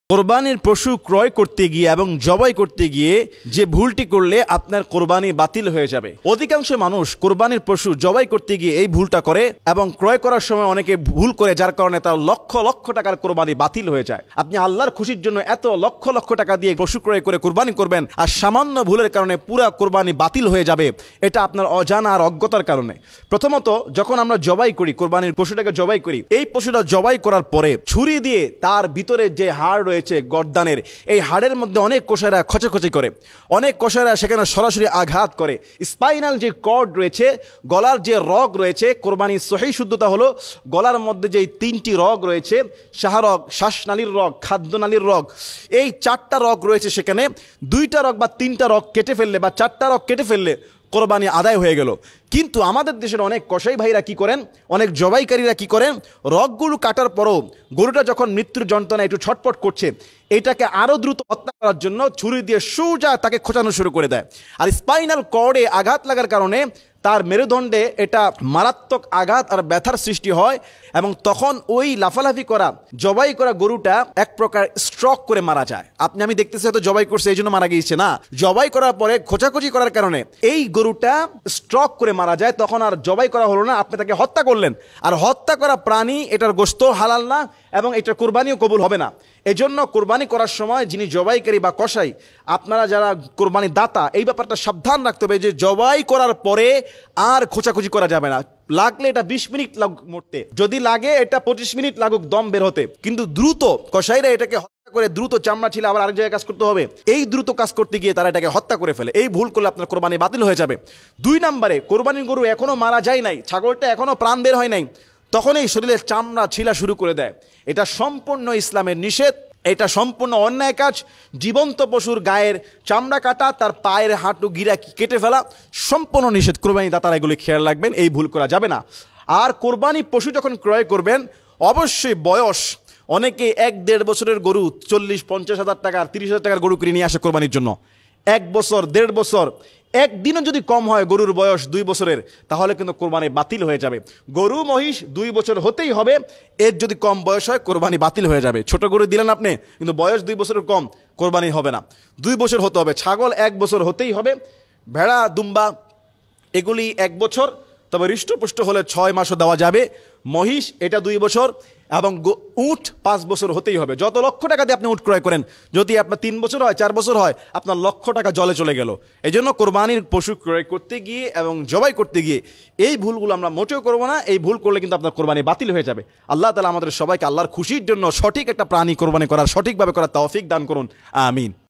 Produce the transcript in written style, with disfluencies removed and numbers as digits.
কোরবানির পশু ক্রয় করতে গিয়ে এবং জবাই করতে গিয়ে যে ভুলটি করলে আপনার কোরবানি বাতিল হয়ে যাবে। অধিকাংশ মানুষ কোরবানির পশু জবাই করতে গিয়ে এই ভুলটা করে এবং ক্রয় করার সময় অনেকে ভুল করে, যার কারণে তার লক্ষ লক্ষ টাকার কোরবানি বাতিল হয়ে যায়। আপনি আল্লাহর খুশির জন্য এত লক্ষ লক্ষ টাকা দিয়ে পশু ক্রয় করে কোরবানি করবেন, আর সামান্য ভুলের কারণে পুরো কোরবানি বাতিল হয়ে যাবে। এটা আপনার অজানা আর অজ্ঞতার কারণে। প্রথমত, যখন আমরা জবাই করি, কোরবানির পশুটাকে জবাই করি, এই পশুটা জবাই করার পরে ছুরি দিয়ে তার ভিতরে যে হাড় রয়েছে গর্দানের, এই হাড়ের মধ্যে অনেক কষায়রা খচাখচি করে, অনেক কষায়রা সেখানে সরাসরি আঘাত করে। স্পাইনাল যে কর্ড রয়েছে, গলার যে রগ রয়েছে, কোরবানির সহিহ শুদ্ধতা হলো গলার মধ্যে যে তিনটি রগ রয়েছে, শাহরগ, শ্বাসনালীর রগ, খাদ্যনালীর রগ, এই চারটা রগ রয়েছে। সেখানে দুইটা রগ বা তিনটা রগ কেটে ফেললে বা চারটা রগ কেটে ফেললে কোরবানি আদায় হয়ে গেল। কিন্তু আমাদের দেশের অনেক কসাই ভাইরা কি করেন, অনেক জবাইকারীরা কি করেন, রগগুলো কাটার পরও গরুটা যখন মৃত্যুর যন্ত্রণা একটু ছটপট করছে, এটাকে আরো দ্রুত হত্যা করার জন্য ছুরি দিয়ে সোজা তাকে খোঁচানো শুরু করে দেয়। আর স্পাইনাল কর্ডে আঘাত লাগার কারণে তার মেরুদণ্ডে এটা মারাত্মক আঘাত আর ব্যথার সৃষ্টি হয়, এবং তখন ওই লাফালাফি করা জবাই করা গরুটা এক প্রকার স্ট্রোক করে মারা যায়। আমি দেখতেছি হয়তো জবাই করছে এই জন্য মারা গিয়েছে, না, জবাই করার পরে খোঁচাখুচি করার কারণে এই গরুটা স্ট্রোক করে মারা যায়। তখন আর জবাই করা হলো না, আপনি তাকে হত্যা করলেন। আর হত্যা করা প্রাণী, এটার গোশত হালাল না এবং এটার কোরবানিও কবুল হবে না। এজন্য কোরবানি করার সময় যিনি জবাইকারী বা কসাই, আপনারা যারা কোরবানি দাতা, এই ব্যাপারটা সাবধান রাখতে হবে যে জবাই করার পরে আর খোঁচাখুচি করা যাবে না। লাগলে এটা 20 মিনিট লাগুক মরতে, যদি লাগে এটা 25 মিনিট লাগুক দম বের হতে, কিন্তু দ্রুত কসাইরা এটাকে হত্যা করে দ্রুত চামড়া ছিল আবার আরেক জায়গায় কাজ করতে হবে, এই দ্রুত কাজ করতে গিয়ে তারা এটাকে হত্যা করে ফেলে। এই ভুল করলে আপনার কোরবানি বাতিল হয়ে যাবে। 2 নম্বরে, কোরবানির গরু এখনো মারা যায় নাই, ছাগলটা এখনো প্রাণ বের হয় নাই, তখন এই শরীরের চামড়া ছিলা শুরু করে দেয়। এটা সম্পূর্ণ ইসলামের নিষেধ, এটা সম্পূর্ণ অন্যায় কাজ। জীবন্ত পশুর গায়ের চামড়া কাটা, তার পায়ের হাঁটু গিরা কেটে ফেলা সম্পূর্ণ নিষেধ। কোরবানি দাতারা এগুলি খেয়াল রাখবেন, এই ভুল করা যাবে না। আর কোরবানি পশু যখন ক্রয় করবেন, অবশ্যই বয়স, অনেকে 1-1.5 বছরের গরু 40-50 হাজার টাকা 30 হাজার টাকার গরু কিনে নিয়ে আসে কোরবানির জন্য। 1 বছর 1.5 বছর, একদিনও যদি কম হয় গরুর বয়স 2 বছরের, তাহলে কিন্তু কোরবানি বাতিল হয়ে যাবে। গরু মহিষ 2 বছর হতেই হবে, এর যদি কম বয়স হয় কোরবানি বাতিল হয়ে যাবে। ছোট গরু দিলেন আপনি, কিন্তু বয়স 2 বছরের কম, কোরবানি হবে না। 2 বছর হতে হবে। ছাগল 1 বছর হতেই হবে। ভেড়া, দুম্বা এগুলি 1 বছর, তবে হৃষ্টপুষ্ট হলে 6 মাসও দেওয়া যাবে। মহিষ এটা 2 বছর, এবং উট 5 বছর হতেই হবে। যত লক্ষ টাকা দিয়ে আপনি উট ক্রয় করেন, যদি আপনার 3 বছর হয়, 4 বছর হয়, আপনার লক্ষ টাকা জলে চলে গেল। এই জন্য কোরবানির পশু ক্রয় করতে গিয়ে এবং জবাই করতে গিয়ে এই ভুলগুলো আমরা মোটেও করবো না। এই ভুল করলে কিন্তু আপনার কোরবানি বাতিল হয়ে যাবে। আল্লাহ তাআলা আমাদের সবাইকে আল্লাহর খুশির জন্য সঠিক একটা প্রাণী কোরবানি করার, সঠিকভাবে করার তৌফিক দান করুন। আমিন।